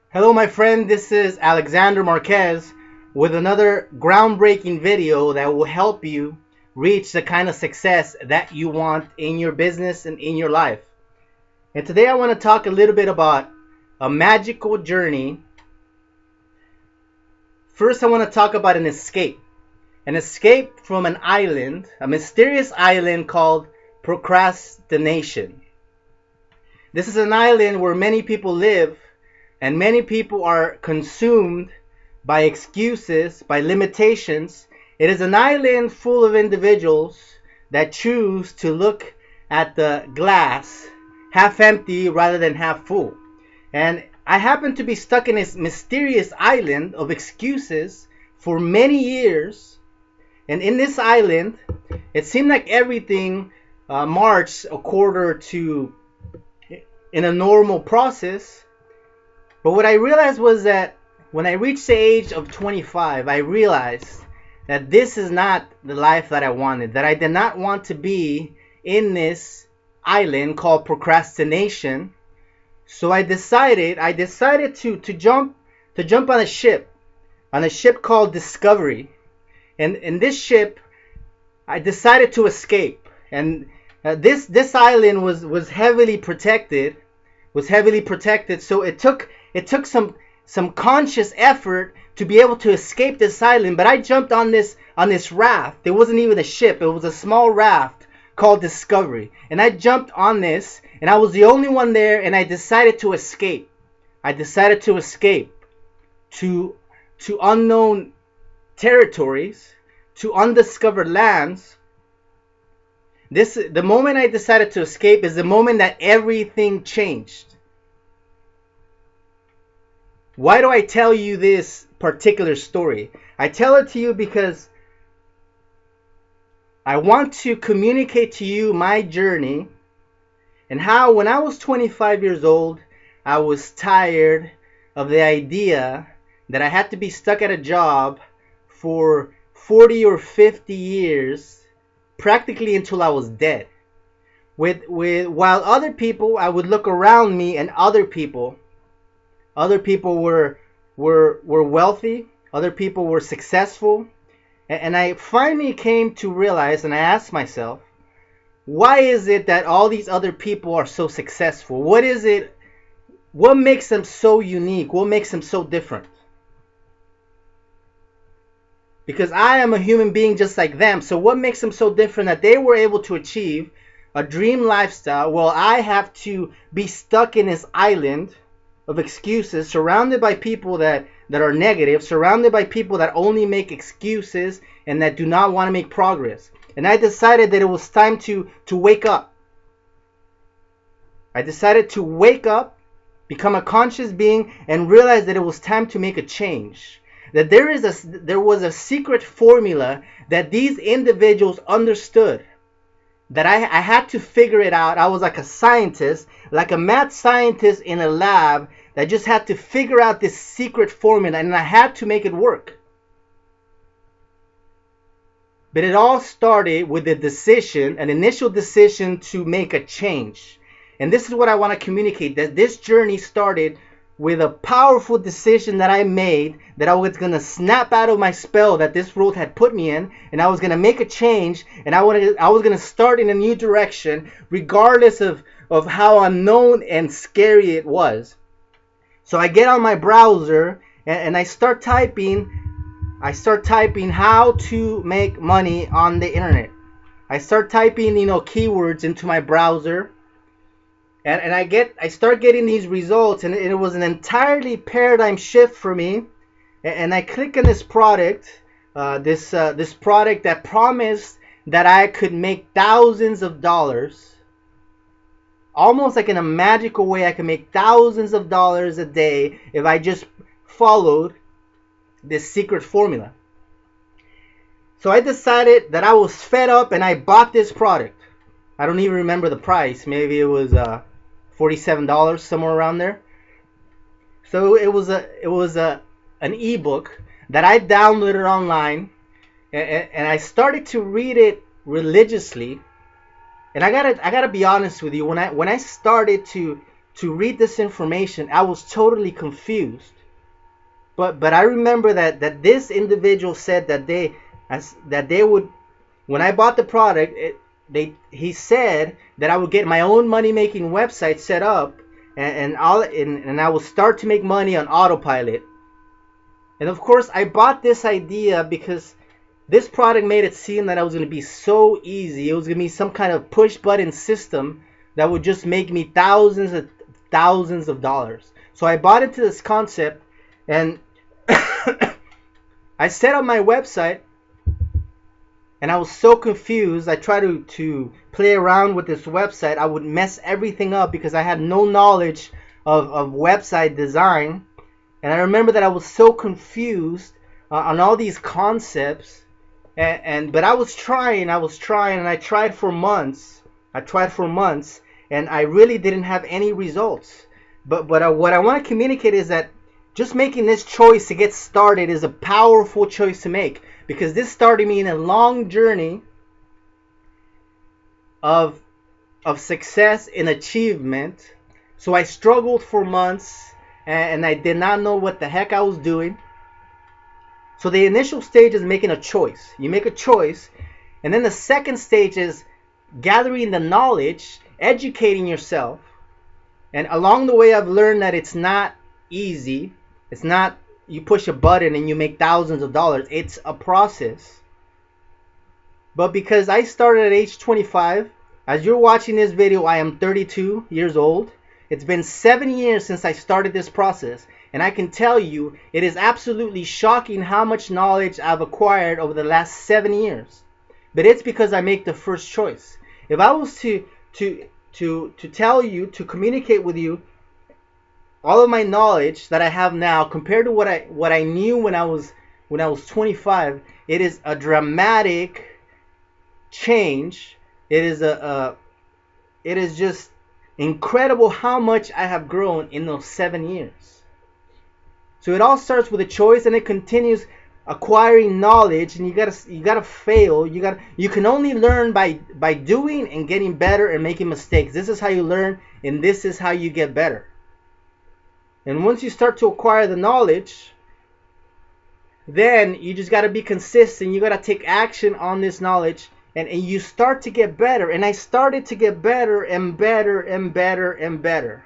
Hello, my friend. This is Alexander Marquez with another groundbreaking video that will help you reach the kind of success that you want in your business and in your life. And today I want to talk a little bit about a magical journey. First, I want to talk about an escape from an island, a mysterious island called procrastination. This is an island where many people live, and many people are consumed by excuses, by limitations. It is an island full of individuals that choose to look at the glass half empty rather than half full. And I happen to be stuck in this mysterious island of excuses for many years. And in this island, it seemed like everything marched a quarter to in a normal process. But what I realized was that when I reached the age of 25, I realized that this is not the life that I wanted, that I did not want to be in this island called procrastination. So I decided to jump on a ship called Discovery. And in this ship, I decided to escape. And this island was heavily protected, So it took some conscious effort to be able to escape this island. But I jumped on this raft. It wasn't even a ship. It was a small raft called Discovery. And I jumped on this, and I was the only one there, and I decided to escape. I decided to escape to unknown territories, to undiscovered lands. The moment I decided to escape is the moment that everything changed. Why do I tell you this particular story? I tell it to you because I want to communicate to you my journey and how when I was 25 years old, I was tired of the idea that I had to be stuck at a job for 40 or 50 years, practically until I was dead. While other people, I would look around me, and other people were wealthy, other people were successful, and I finally came to realize, and I asked myself, why is it that all these other people are so successful? What makes them so unique? What makes them so different? Because I am a human being just like them. So what makes them so different that they were able to achieve a dream lifestyle while I have to be stuck in this island of excuses, surrounded by people that are negative, surrounded by people that only make excuses and that do not want to make progress? And I decided that it was time to wake up. I decided to wake up, become a conscious being, and realize that it was time to make a change. That there was a secret formula that these individuals understood, that I had to figure it out. I was like a scientist, like a mad scientist in a lab that just had to figure out this secret formula, and I had to make it work. But it all started with an initial decision to make a change. And this is what I want to communicate, that this journey started with a powerful decision that I made, that I was going to snap out of my spell that this world had put me in, and I was going to make a change, and I was going to start in a new direction, regardless of how unknown and scary it was. So I get on my browser, and I start typing how to make money on the internet. I start typing, keywords into my browser. And I start getting these results, and it was an entirely paradigm shift for me. And I click on this product, this product that promised that I could make thousands of dollars, almost like in a magical way. I could make thousands of dollars a day if I just followed this secret formula. So I decided that I was fed up, and I bought this product. I don't even remember the price. Maybe it was $47, somewhere around there. So it was an ebook that I downloaded online, and I started to read it religiously. And I gotta be honest with you, when I started to to read this information, I was totally confused. But I remember that this individual said that they would, when I bought the product, he said that I would get my own money making website set up, and I will start to make money on autopilot. And of course, I bought this idea because this product made it seem that it was going to be so easy. It was going to be some kind of push button system that would just make me thousands of dollars. So I bought into this concept, and I set up my website, and I was so confused. I tried to play around with this website. I would mess everything up because I had no knowledge of website design. And I remember that I was so confused on all these concepts. But I was trying, and I tried for months. And I really didn't have any results. But what I want to communicate is that just making this choice to get started is a powerful choice to make, because this started me in a long journey of success and achievement. So I struggled for months, and I did not know what the heck I was doing. So the initial stage is making a choice. You make a choice, and then the second stage is gathering the knowledge, educating yourself. And along the way, I've learned that it's not easy. It's not you push a button and you make thousands of dollars. It's a process. But because I started at age 25, as you're watching this video, I am 32 years old. It's been 7 years since I started this process. And I can tell you, it is absolutely shocking how much knowledge I've acquired over the last 7 years. But it's because I make the first choice. If I was to tell you, to communicate with you, all of my knowledge that I have now compared to what I knew when I was 25, it is a dramatic change. It is just incredible how much I have grown in those 7 years. So it all starts with a choice, and it continues acquiring knowledge, and you gotta fail. You can only learn by doing and getting better and making mistakes. This is how you learn, and this is how you get better. And once you start to acquire the knowledge, then you just got to be consistent. You got to take action on this knowledge, and you start to get better. And I started to get better and better and better and better.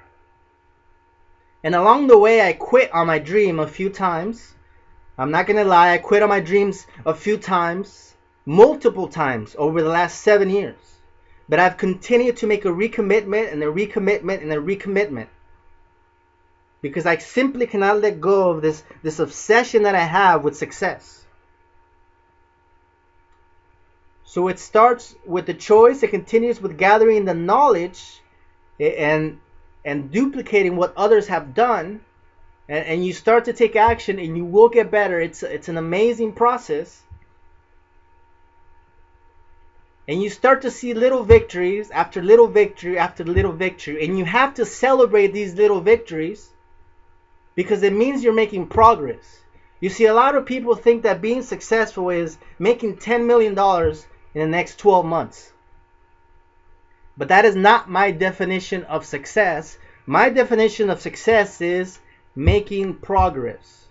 And along the way, I quit on my dream a few times. I'm not going to lie, I quit on my dreams a few times, multiple times over the last 7 years. But I've continued to make a recommitment and a recommitment and a recommitment. Because I simply cannot let go of this obsession that I have with success. So it starts with the choice, it continues with gathering the knowledge and duplicating what others have done, and you start to take action, and you will get better. It's an amazing process. And you start to see little victories after little victory after little victory, and you have to celebrate these little victories, because it means you're making progress. You see, a lot of people think that being successful is making $10 million in the next 12 months. But that is not my definition of success. My definition of success is making progress.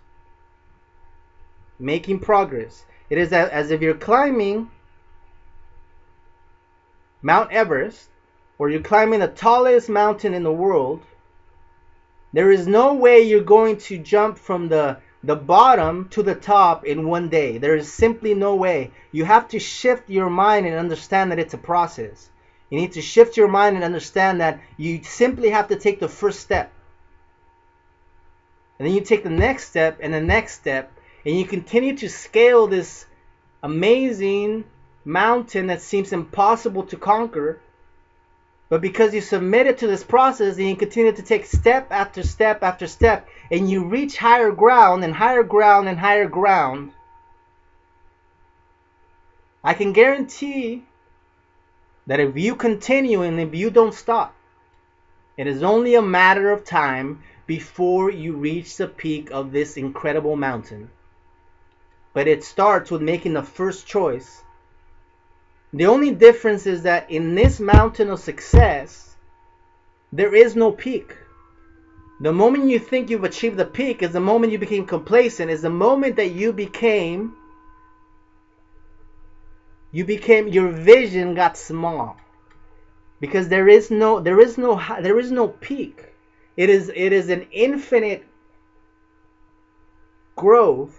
Making progress. It is as if you're climbing Mount Everest, or you're climbing the tallest mountain in the world. There is no way you're going to jump from the bottom to the top in one day. There is simply no way. You have to shift your mind and understand that it's a process. You need to shift your mind and understand that you simply have to take the first step. And then you take the next step and the next step, and you continue to scale this amazing mountain that seems impossible to conquer. But because you submitted to this process, and you continue to take step after step after step, and you reach higher ground and higher ground and higher ground, I can guarantee that if you continue and if you don't stop, it is only a matter of time before you reach the peak of this incredible mountain. But it starts with making the first choice. The only difference is that in this mountain of success, there is no peak. The moment you think you've achieved the peak is the moment you became complacent, is the moment that your vision got small. Because there is no peak. It is an infinite growth.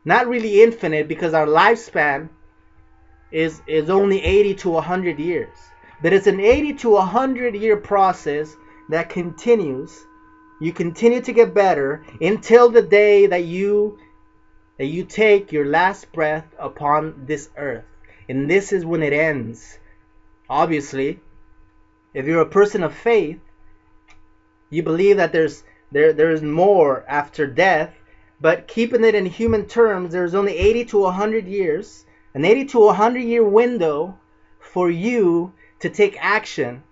Not really infinite, because our lifespan is only 80 to 100 years. But it's an 80 to 100 year process that continues. You continue to get better until the day that you take your last breath upon this earth. And this is when it ends. Obviously, if you're a person of faith, you believe that there's more after death. But keeping it in human terms, there's only 80 to 100 years, an 80 to 100 year window for you to take action.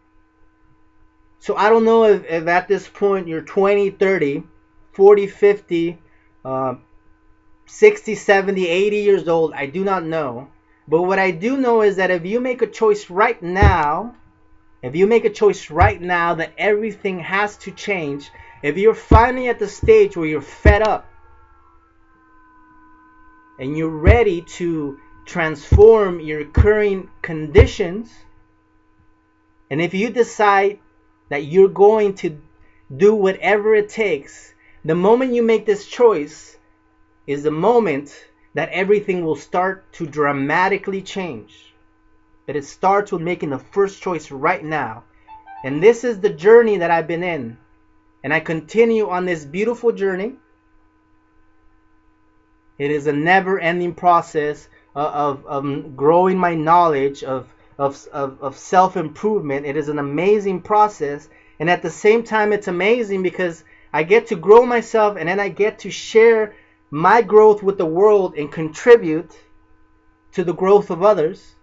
So I don't know if at this point you're 20, 30, 40, 50, 60, 70, 80 years old. I do not know. But what I do know is that if you make a choice right now, that everything has to change, if you're finally at the stage where you're fed up and you're ready to transform your current conditions, and if you decide that you're going to do whatever it takes, the moment you make this choice is the moment that everything will start to dramatically change. But it starts with making the first choice right now. And this is the journey that I've been in. And I continue on this beautiful journey. It is a never-ending process of growing my knowledge, of self-improvement. It is an amazing process. And at the same time, it's amazing because I get to grow myself, and then I get to share my growth with the world and contribute to the growth of others.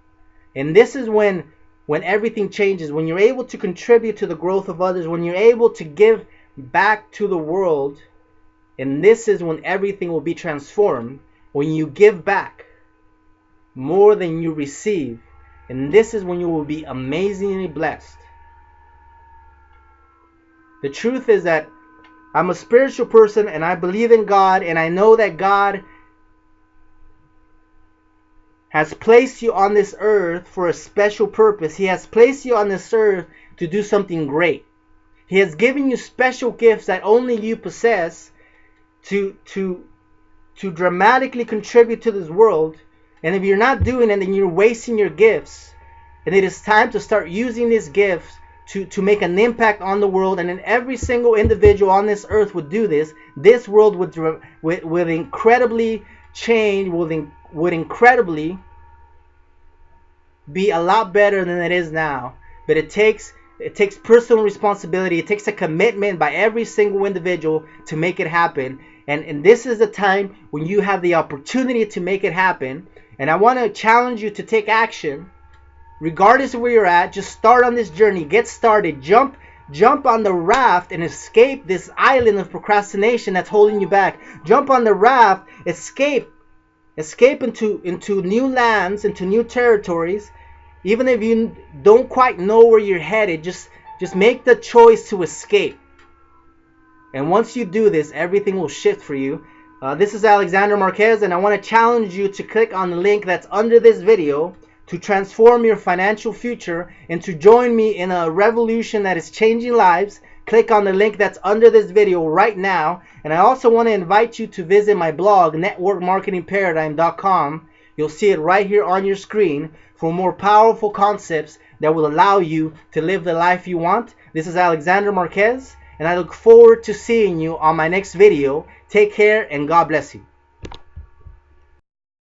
And this is when everything changes. When you're able to contribute to the growth of others, when you're able to give back to the world, and this is when everything will be transformed. When you give back more than you receive, and this is when you will be amazingly blessed. The truth is that I'm a spiritual person, and I believe in God, and I know that God has placed you on this earth for a special purpose. He has placed you on this earth to do something great. He has given you special gifts that only you possess to dramatically contribute to this world. And if you're not doing it, then you're wasting your gifts. And it is time to start using these gifts to make an impact on the world. And then every single individual on this earth would do this. This world would incredibly change, would incredibly be a lot better than it is now. But it takes personal responsibility. It takes a commitment by every single individual to make it happen. And this is the time when you have the opportunity to make it happen. And I want to challenge you to take action. Regardless of where you're at, just start on this journey. Get started. Jump on the raft and escape this island of procrastination that's holding you back. Jump on the raft. Escape into new lands, into new territories. Even if you don't quite know where you're headed, just make the choice to escape. And once you do this, everything will shift for you. This is Alexander Marquez, and I want to challenge you to click on the link that's under this video to transform your financial future and to join me in a revolution that is changing lives. Click on the link that's under this video right now. And I also want to invite you to visit my blog, networkmarketingparadigm.com. You'll see it right here on your screen for more powerful concepts that will allow you to live the life you want. This is Alexander Marquez, and I look forward to seeing you on my next video. Take care, and God bless you.